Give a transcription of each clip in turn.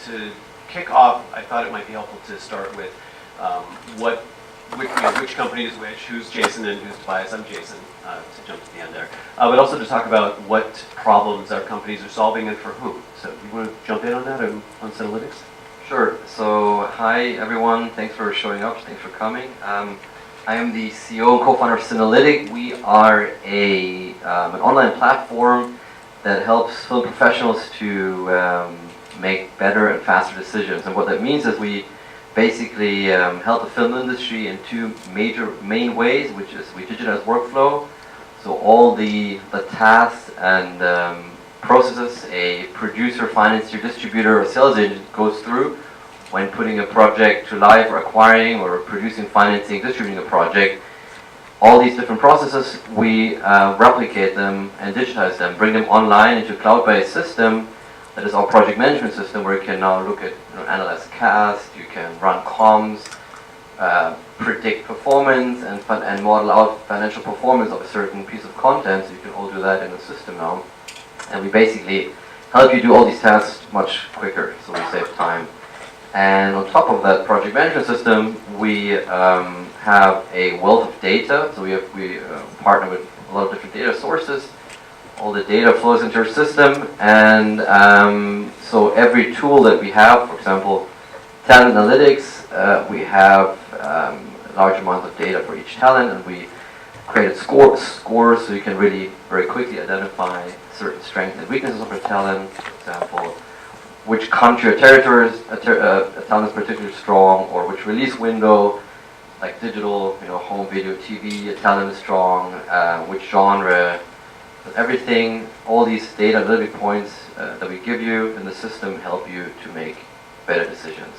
to kick off, I thought it might be helpful to start with which company is which, who's Jason and who's Tobias. I'm Jason, to jump to the end there. But also to talk about what problems our companies are solving and for whom. So you want to jump in on that, on Cinelytic? Sure. So hi everyone, thanks for showing up, thanks for coming. I am the CEO and co-founder of Cinelytic. We are an online platform that helps film professionals to make better and faster decisions. And what that means is we basically help the film industry in two main ways, which is we digitize workflow. So all the tasks and processes a producer, financier, distributor, or sales agent goes through when putting a project to life, or acquiring, or producing, financing, distributing a project. All these different processes, we replicate them and digitize them, bring them online into a cloud-based system that is our project management system, where you can now look at, analyze cast, you can run comms, predict performance, and model out financial performance of a certain piece of content. So you can all do that in the system now. And we basically help you do all these tasks much quicker, so we save time. And on top of that project management system, we have a wealth of data. So we partner with a lot of different data sources. All the data flows into our system, and so every tool that we have, for example, talent analytics, we have large amounts of data for each talent, and we created scores so you can really very quickly identify certain strengths and weaknesses of a talent. For example, which country or territory a talent is particularly strong, or which release window, like digital, home video, TV, a talent is strong, which genre. Everything, all these data analytic points that we give you in the system help you to make better decisions.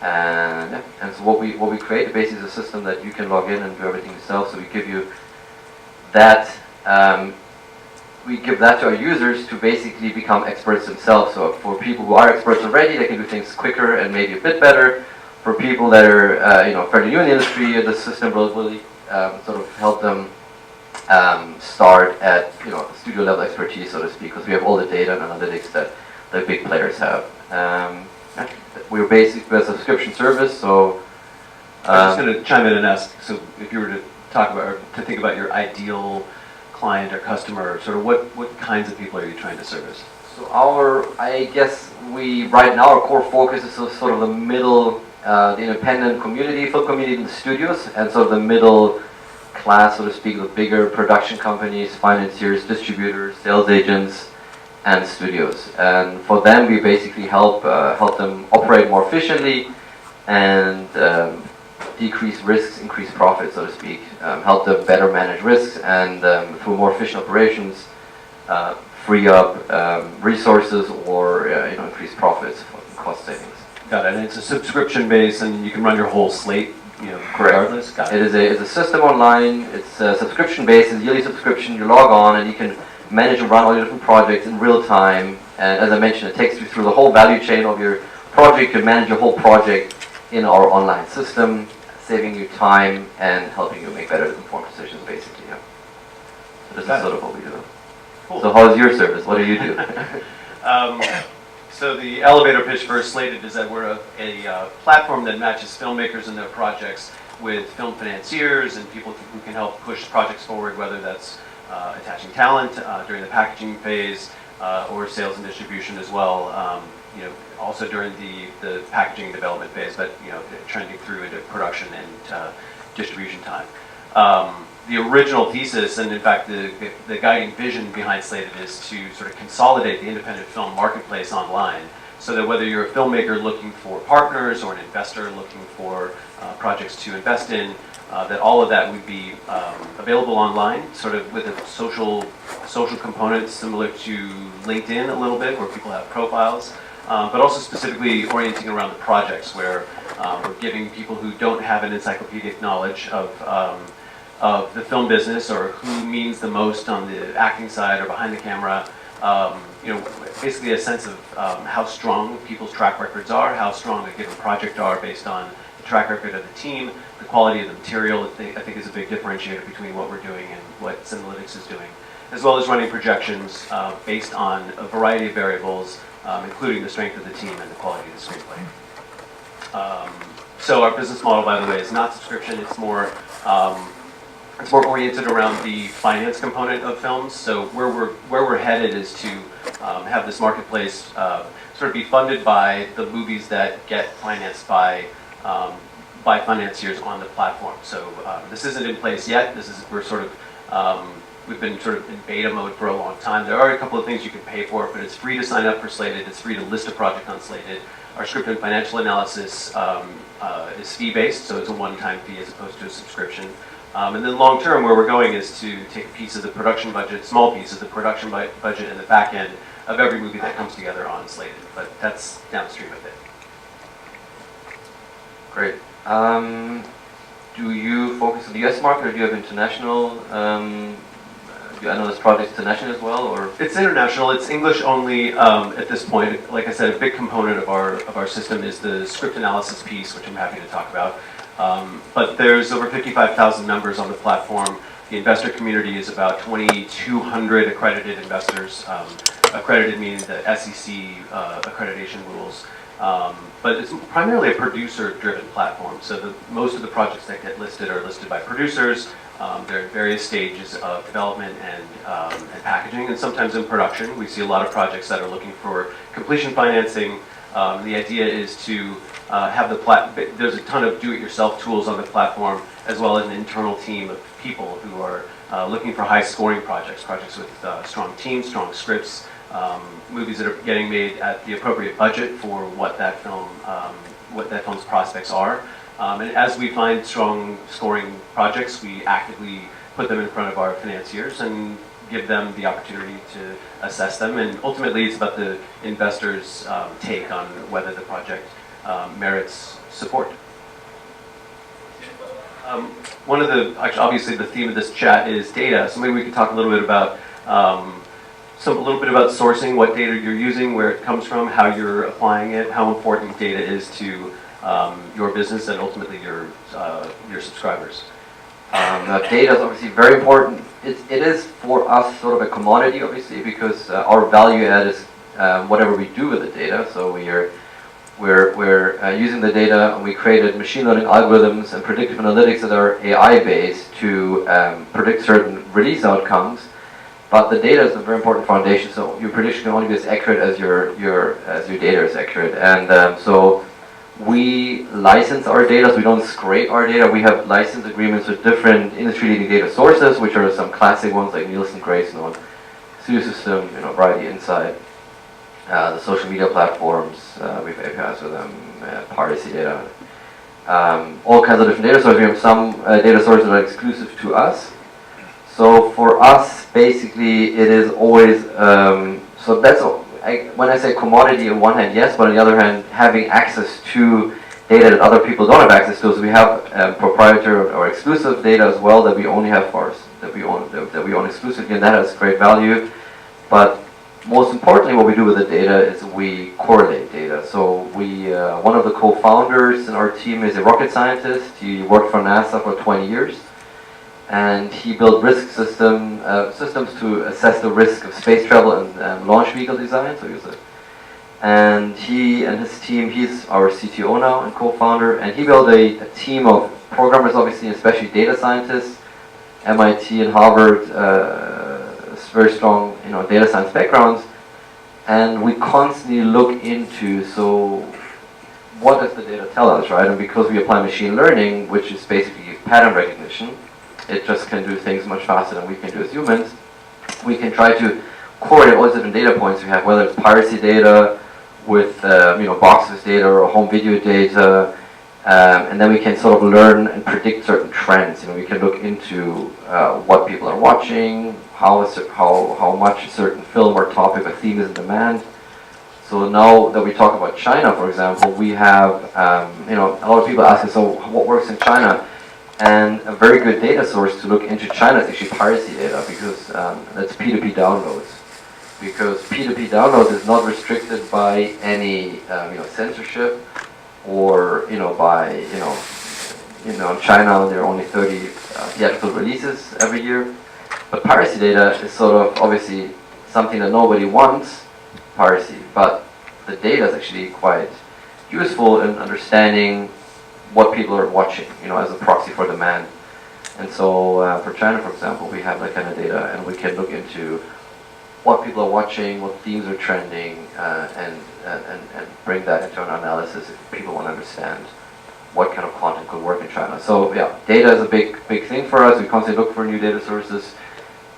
And so what we create basically is a system that you can log in and do everything yourself. So we give you that. We give that to our users to basically become experts themselves. So for people who are experts already, they can do things quicker and maybe a bit better. For people that are fairly new in the industry, the system will really sort of help them start at studio level expertise, so to speak, because we have all the data and analytics that the big players have. We're basically a subscription service, so I was just going to chime in and ask. So if you were to talk about, or to think about your ideal client or customer, sort of what kinds of people are you trying to service? So right now our core focus is sort of the middle, the independent community, film community in the studios, and sort of the middle class, so to speak, the bigger production companies, financiers, distributors, sales agents, and studios. And for them, we basically help them operate more efficiently and decrease risks, increase profits, so to speak. Help them better manage risks, and through more efficient operations, free up resources or increase profits for cost savings. Got it. And it's a subscription base, and you can run your whole slate. Regardless. Got it. It's a system online. It's a subscription based, it's a yearly subscription. You log on and you can manage and run all your different projects in real time. And as I mentioned, it takes you through the whole value chain of your project. You can manage your whole project in our online system, saving you time and helping you make better informed decisions, basically. Yeah. So this is sort of what we do. Cool. So how's your service? What do you do? So the elevator pitch for Slated is that we're a platform that matches filmmakers and their projects with film financiers and people who can help push projects forward, whether that's attaching talent during the packaging phase or sales and distribution as well. Also during the packaging development phase, but trending through into production and distribution time. The original thesis, and in fact the guiding vision behind Slated, is to sort of consolidate the independent film marketplace online, so that whether you're a filmmaker looking for partners or an investor looking for projects to invest in, that all of that would be available online, sort of with a social component similar to LinkedIn a little bit, where people have profiles, but also specifically orienting around the projects, where we're giving people who don't have an encyclopedic knowledge of the film business, or who means the most on the acting side or behind the camera, basically a sense of how strong people's track records are, how strong a given project are based on the track record of the team, the quality of the material. I think is a big differentiator between what we're doing and what Cinelytic is doing. as well as running projections based on a variety of variables, including the strength of the team and the quality of the screenplay. So our business model, by the way, is not subscription. It's more oriented around the finance component of films. So where we're headed is to have this marketplace sort of be funded by the movies that get financed by financiers on the platform. So this isn't in place yet. We've been sort of in beta mode for a long time. There are a couple of things you can pay for, but it's free to sign up for Slated. It's free to list a project on Slated. Our script and financial analysis is fee-based, so it's a one-time fee as opposed to a subscription. And then long-term, where we're going is to take a piece of the production budget, small piece of the production budget and the back end of every movie that comes together on Slated. But that's downstream of it. Great. Do you focus on the US market, or do you have international? I know this project is international as well, or? It's international. It's English only at this point. Like I said, a big component of our system is the script analysis piece, which I'm happy to talk about. But there's over 55,000 members on the platform. The investor community is about 2,200 accredited investors. Accredited meaning the SEC accreditation rules. But it's primarily a producer-driven platform. So most of the projects that get listed are listed by producers. They're in various stages of development and packaging, and sometimes in production. We see a lot of projects that are looking for completion financing. The idea is to have there's a ton of do-it-yourself tools on the platform, as well as an internal team of people who are looking for high-scoring projects with strong teams, strong scripts, movies that are getting made at the appropriate budget for what that film's prospects are. And as we find strong scoring projects, we actively put them in front of our financiers and give them the opportunity to assess them. And ultimately, it's about the investor's take on whether the project merits support. Obviously the theme of this chat is data, so maybe we could talk a little bit about sourcing, what data you're using, where it comes from, how you're applying it, how important data is to your business and ultimately your subscribers. Data is obviously very important. It is for us sort of a commodity, obviously, because our value add is whatever we do with the data. So we're using the data, and we created machine learning algorithms and predictive analytics that are AI based to predict certain release outcomes. But the data is a very important foundation. So your prediction can only be as accurate as your data is accurate. And so we license our data, so we don't scrape our data. We have license agreements with different industry-leading data sources, which are some classic ones like Nielsen, Grayson, Studio System, Variety, Insight, the social media platforms. We have APIs with them, piracy data, all kinds of different data sources. We have some data sources that are exclusive to us. So for us, basically, it is always so that's. When I say commodity, on one hand, yes, but on the other hand, having access to data that other people don't have access to. So we have proprietary or exclusive data as well that we only have for us, that we own exclusively, and that has great value. But most importantly, what we do with the data is we correlate data. So one of the co-founders in our team is a rocket scientist. He worked for NASA for 20 years. And he built risk systems to assess the risk of space travel and launch vehicle design. And he and his team, he's our CTO now and co-founder, and he built a team of programmers, obviously, especially data scientists, MIT and Harvard, very strong data science backgrounds. And we constantly look into, so what does the data tell us, right? And because we apply machine learning, which is basically pattern recognition, it just can do things much faster than we can do as humans. We can try to correlate all the different data points we have, whether it's piracy data with box office data or home video data, and then we can sort of learn and predict certain trends. We can look into what people are watching, how much a certain film or topic or theme is in demand. So now that we talk about China, for example, we have a lot of people ask us, so what works in China? And a very good data source to look into China is actually piracy data, because that's P2P downloads. Because P2P downloads is not restricted by any censorship, or by in China there are only 30 theatrical releases every year. But piracy data is sort of obviously something that nobody wants, piracy, but the data is actually quite useful in understanding what people are watching, as a proxy for demand. And so for China, for example, we have that kind of data, and we can look into what people are watching, what themes are trending, and bring that into an analysis if people want to understand what kind of content could work in China. So yeah, data is a big thing for us. We constantly look for new data sources,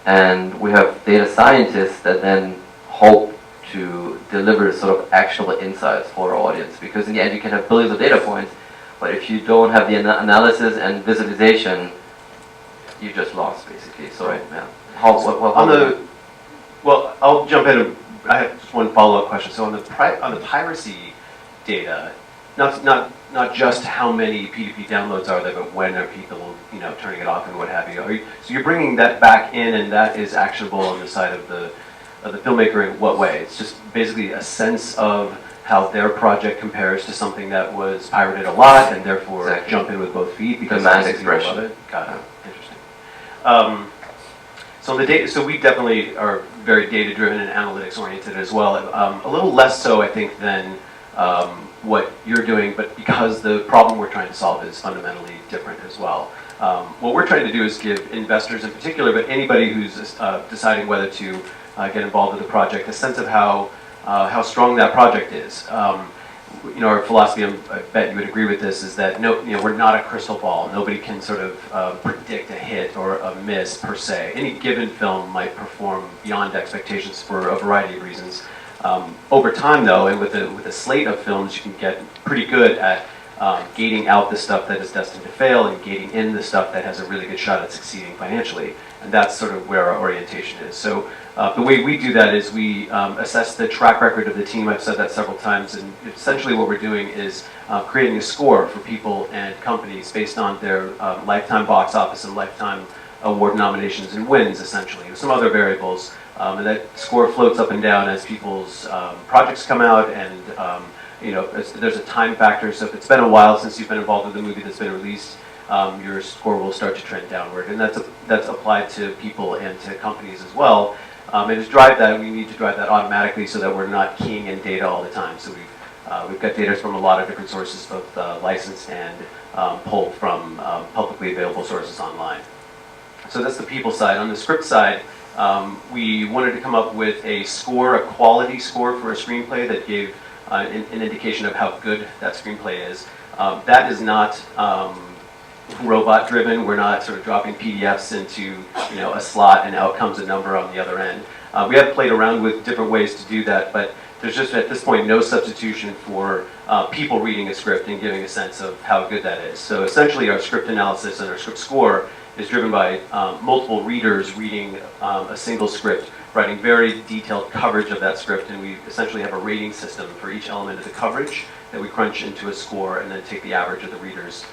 and we have data scientists that then hope to deliver sort of actionable insights for our audience. Because in the end, you can have billions of data points, but if you don't have the analysis and visualization, you just lost basically. So yeah, well, I'll jump in. I have just one follow-up question. So on the piracy data, not just how many P2P downloads are there, but when are people turning it off and what have you. So you're bringing that back in, and that is actionable on the side of the filmmaker in what way? It's just basically a sense of how their project compares to something that was pirated a lot, and therefore jump in with both feet because demand expression. Love it. Got it. Interesting. So we definitely are very data-driven and analytics-oriented as well. A little less so, I think, than what you're doing, but because the problem we're trying to solve is fundamentally different as well. What we're trying to do is give investors in particular, but anybody who's deciding whether to get involved with the project, a sense of how strong that project is. Our philosophy, I bet you would agree with this, is that we're not a crystal ball. Nobody can sort of predict a hit or a miss per se. Any given film might perform beyond expectations for a variety of reasons. Over time, though, and with a slate of films, you can get pretty good at gating out the stuff that is destined to fail and gating in the stuff that has a really good shot at succeeding financially. And that's sort of where our orientation is. So the way we do that is we assess the track record of the team. I've said that several times, and essentially what we're doing is creating a score for people and companies based on their lifetime box office and lifetime award nominations and wins, essentially, and some other variables. And that score floats up and down as people's projects come out, and there's a time factor. So if it's been a while since you've been involved with a movie that's been released, your score will start to trend downward, and that's applied to people and to companies as well. And to drive that, we need to drive that automatically so that we're not keying in data all the time. So we've got data from a lot of different sources, both licensed and pulled from publicly available sources online. So that's the people side. On the script side, we wanted to come up with a quality score for a screenplay that gave an indication of how good that screenplay is. That is not robot driven. We're not sort of dropping PDFs into a slot and out comes a number on the other end. We have played around with different ways to do that, but there's just at this point no substitution for people reading a script and giving a sense of how good that is. So essentially our script analysis and our script score is driven by multiple readers reading a single script, writing very detailed coverage of that script, and we essentially have a rating system for each element of the coverage that we crunch into a score and then take the average of the readers.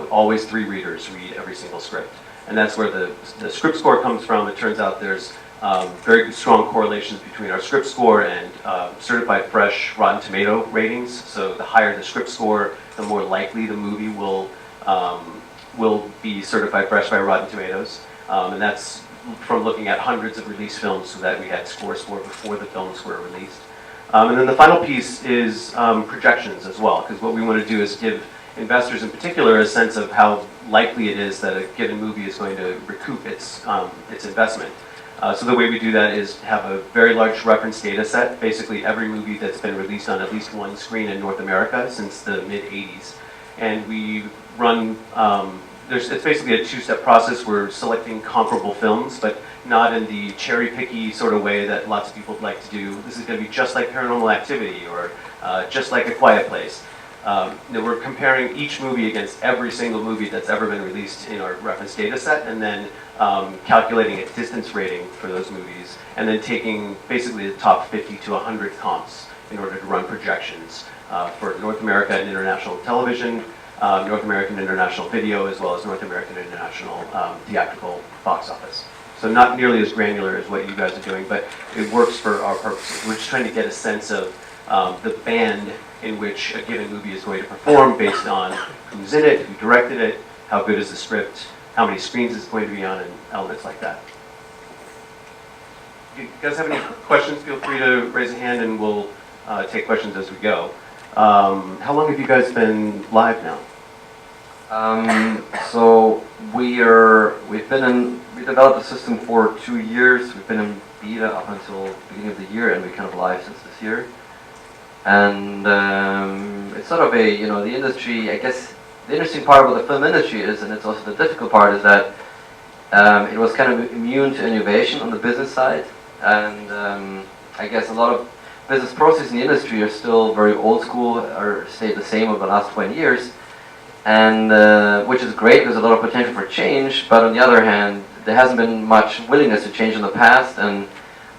Always 3 readers read every single script. And that's where the script score comes from. It turns out there's very strong correlations between our script score and certified fresh Rotten Tomato ratings. So the higher the script score, the more likely the movie will be certified fresh by Rotten Tomatoes. And that's from looking at hundreds of released films so that we had scores for before the films were released. And then the final piece is projections as well, because what we want to do is give investors in particular a sense of how likely it is that a given movie is going to recoup its investment. So the way we do that is have a very large reference data set, basically every movie that's been released on at least one screen in North America since the mid-'80s. And we run, it's basically a 2-step process. We're selecting comparable films, but not in the cherry-picky sort of way that lots of people like to do. This is going to be just like Paranormal Activity or just like A Quiet Place. We're comparing each movie against every single movie that's ever been released in our reference data set, and then calculating a distance rating for those movies, and then taking basically the top 50 to 100 comps in order to run projections for North America and international television, North American international video, as well as North American international theatrical box office. So not nearly as granular as what you guys are doing, but it works for our purposes. We're just trying to get a sense of the band in which a given movie is going to perform based on who's in it, who directed it, how good is the script, how many screens it's going to be on, and elements like that. if you guys have any questions, feel free to raise a hand and we'll take questions as we go. How long have you guys been live now? So we developed the system for 2 years. We've been in beta up until the beginning of the year, and we're kind of live since this year. And it's sort of the industry, I guess, the interesting part about the film industry is, and it's also the difficult part, is that it was kind of immune to innovation on the business side. And I guess a lot of business processes in the industry are still very old school, or stayed the same over the last 20 years. And which is great, there's a lot of potential for change, but on the other hand, there hasn't been much willingness to change in the past, and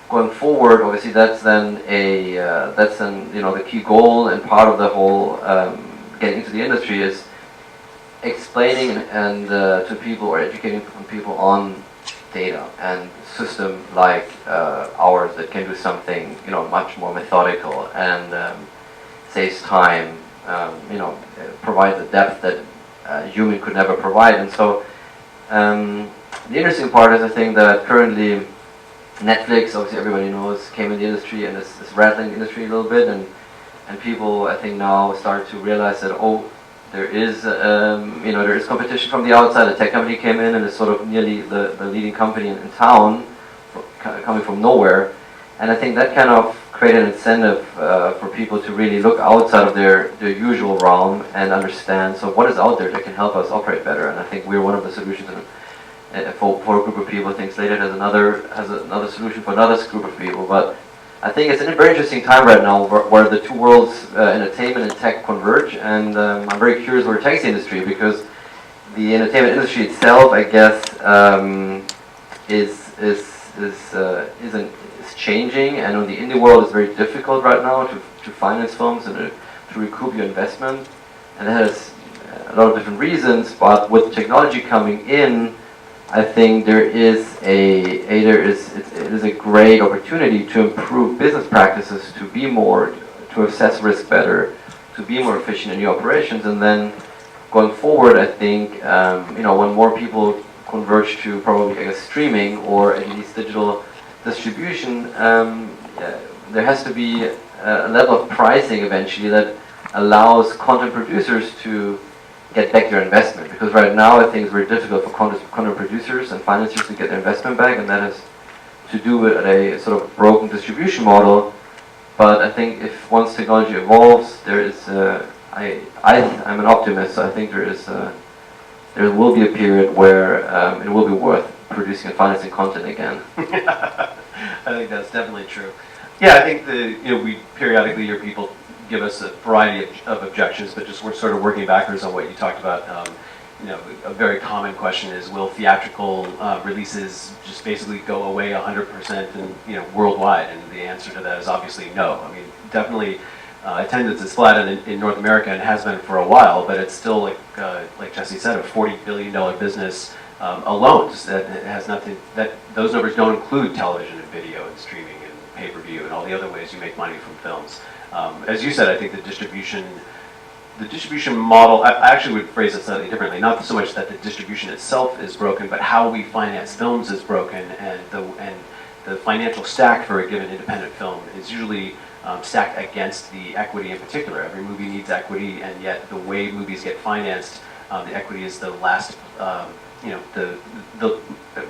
going forward, obviously that's then the key goal and part of the whole getting into the industry is explaining and to people or educating people on data and system like ours that can do something much more methodical and saves time, provides the depth that a human could never provide. And so the interesting part is, I think, that currently Netflix, obviously everybody knows, came in the industry and is rattling the industry a little bit, and people, I think, now start to realize that there is competition from the outside. A tech company came in and is sort of nearly the leading company in town, coming from nowhere, and I think that kind of created an incentive for people to really look outside of their usual realm and understand, so what is out there that can help us operate better. And I think we're one of the solutions for a group of people. I think Slated has another solution for another group of people. But I think it's a very interesting time right now where the two worlds, entertainment and tech, converge. And I'm very curious where it takes the industry, because the entertainment industry itself, I guess, is changing, and on the indie world it's very difficult right now to finance films and to recoup your investment, and it has a lot of different reasons. But with technology coming in, I think it is a great opportunity to improve business practices, to assess risk better, to be more efficient in your operations. And then going forward, I think when more people converge to probably, I guess, streaming or at least digital distribution, there has to be a level of pricing eventually that allows content producers to get back their investment. Because right now I think it's very difficult for content producers and financiers to get their investment back, and that has to do with a sort of broken distribution model. But I think if once technology evolves, there is I'm an optimist, so I think there will be a period where it will be worth producing and financing content again. I think that's definitely true. Yeah, I think we periodically hear people give us a variety of objections, but we're sort of working backwards on what you talked about. A very common question is, will theatrical releases just basically go away 100% and worldwide? And the answer to that is obviously no. I mean, definitely attendance is flat in North America and has been for a while, but it's still, like Jesse said, a $40 billion business alone. That has nothing. Those numbers don't include television and video and streaming and pay-per-view and all the other ways you make money from films. As you said, I think the distribution model, I actually would phrase it slightly differently. Not so much that the distribution itself is broken, but how we finance films is broken, and the financial stack for a given independent film is usually stacked against the equity in particular. Every movie needs equity, and yet the way movies get financed, the equity is the last, the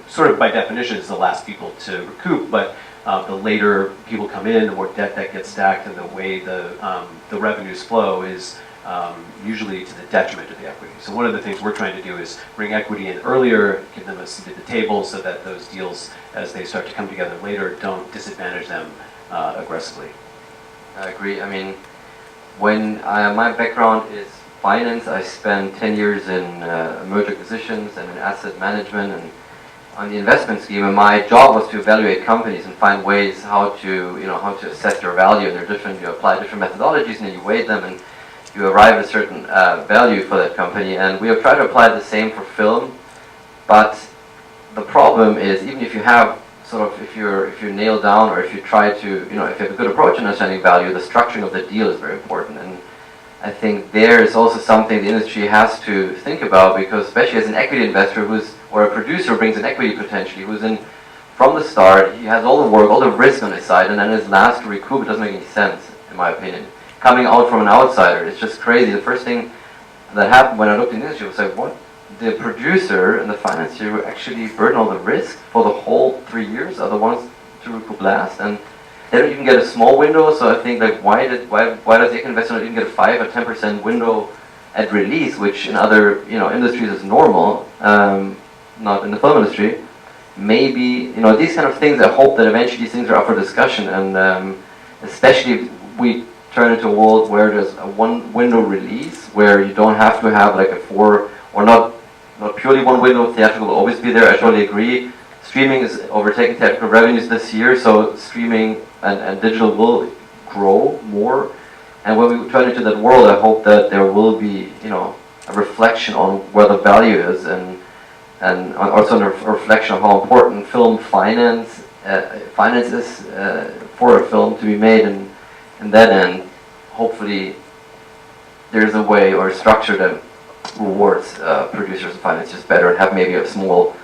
sort of by definition is the last people to recoup, but the later people come in, the more debt that gets stacked, and the way the revenues flow is usually to the detriment of the equity. So one of the things we're trying to do is bring equity in earlier, give them a seat at the table, so that those deals, as they start to come together later, don't disadvantage them aggressively. I agree. I mean, when my background is finance, I spent 10 years in merger acquisitions and in asset management and on the investment scheme, and my job was to evaluate companies and find ways how to assess their value. And they're different. You apply different methodologies, and then you weigh them, and you arrive at a certain value for that company. And we have tried to apply the same for film, but the problem is, even if you have if you nail down, or if you try to, if you have a good approach in understanding value, the structuring of the deal is very important. And I think there is also something the industry has to think about, because especially as an equity investor or a producer brings in equity potentially, who's in from the start, he has all the work, all the risk on his side, and then his last to recoup, it doesn't make any sense, in my opinion. Coming out from an outsider, it's just crazy. The first thing that happened when I looked in the industry was like, what? The producer and the financier who actually burden all the risk for the whole 3 years are the ones to recoup last, and they don't even get a small window. So I think, like, why does the investor not even get a 5 or 10% window at release, which in other industries is normal, not in the film industry. Maybe these kind of things. I hope that eventually these things are up for discussion, and especially if we turn into a world where there's a one window release, where you don't have to have like a 4 or not purely one window. Theatrical will always be there. I totally agree. Streaming is overtaking theatrical revenues this year, so streaming and digital will grow more. And when we turn into that world, I hope that there will be a reflection on where the value is, and also a reflection of how important film finance is for a film to be made, and that end, hopefully there's a way or a structure that rewards producers and financiers better, and have maybe a small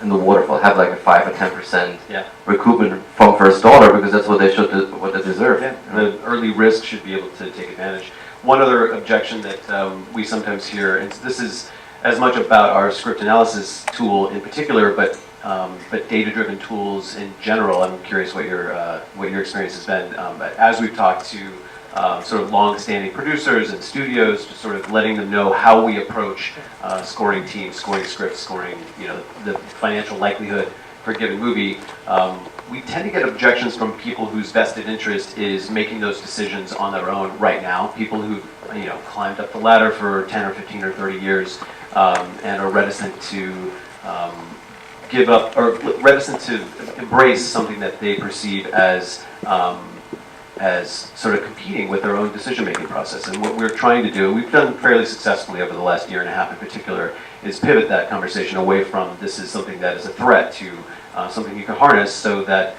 in the waterfall, have like a 5 or 10% recoupment from first dollar, because that's what they deserve. Yeah, the early risk should be able to take advantage. One other objection that we sometimes hear, and this is as much about our script analysis tool in particular, but data-driven tools in general. I'm curious what your experience has been. But as we've talked to sort of long-standing producers and studios, just sort of letting them know how we approach scoring teams, scoring scripts, scoring the financial likelihood for a given movie. We tend to get objections from people whose vested interest is making those decisions on their own right now. People who've climbed up the ladder for 10 or 15 or 30 years and are reticent to give up, or reticent to embrace something that they perceive as sort of competing with their own decision-making process. And what we're trying to do, we've done fairly successfully over the last year and a half in particular, is pivot that conversation away from this is something that is a threat to something you can harness, so that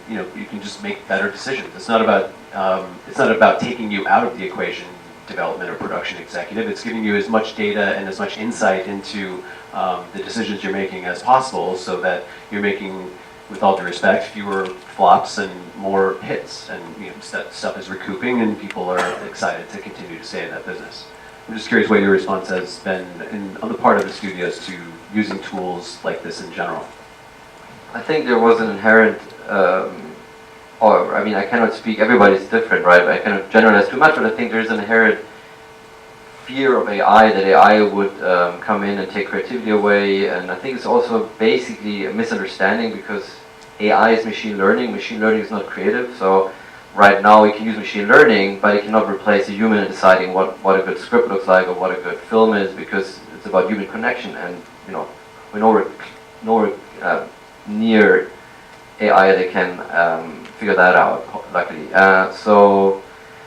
you can just make better decisions. It's not about taking you out of the equation, development or production executive. It's giving you as much data and as much insight into the decisions you're making as possible, so that you're making, with all due respect, fewer flops and more hits, and stuff is recouping, and people are excited to continue to stay in that business. I'm just curious what your response has been on the part of the studios to using tools like this in general. I think there was an inherent, I cannot speak, everybody's different, right? I cannot generalize too much, but I think there's an inherent fear of AI, that AI would come in and take creativity away, and I think it's also basically a misunderstanding, because AI is machine learning. Machine learning is not creative, so right now we can use machine learning, but it cannot replace a human in deciding what a good script looks like or what a good film is, because it's about human connection, and we're nowhere near AI that can figure that out, luckily. So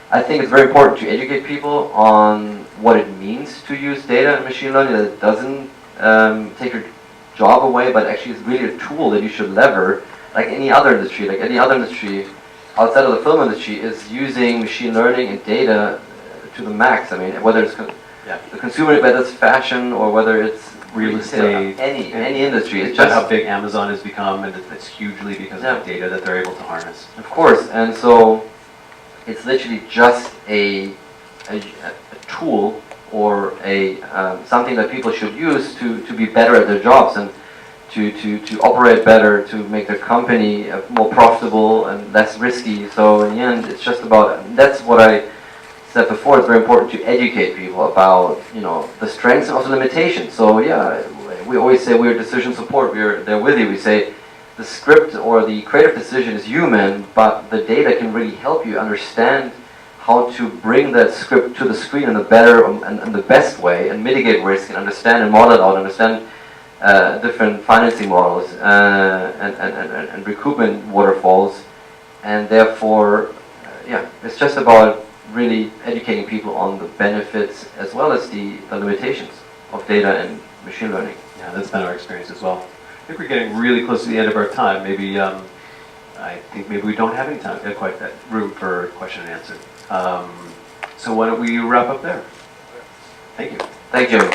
I think it's very important to educate people on what it means to use data and machine learning, that it doesn't take your job away, but actually it's really a tool that you should lever, like any other industry. Like any other industry outside of the film industry is using machine learning and data to the max. I mean, whether it's the consumer, whether it's fashion or whether it's real estate, any industry. It's just how big Amazon has become, and it's hugely because of the data that they're able to harness. Of course, and so it's literally just a tool, or a something that people should use to be better at their jobs, and to operate better, to make their company more profitable and less risky. So in the end, it's just about, that's what I said before, it's very important to educate people about the strengths and also limitations. So yeah, we always say we're decision support, we're there with you. We say the script or the creative decision is human, but the data can really help you understand how to bring that script to the screen in a better and the best way, and mitigate risk, and understand and model it out, understand different financing models and recoupment waterfalls, and therefore, it's just about really educating people on the benefits as well as the limitations of data and machine learning. Yeah, that's been our experience as well. I think we're getting really close to the end of our time. Maybe I think maybe we don't have any time, quite that room for question and answer. So why don't we wrap up there? Thank you. Thank you.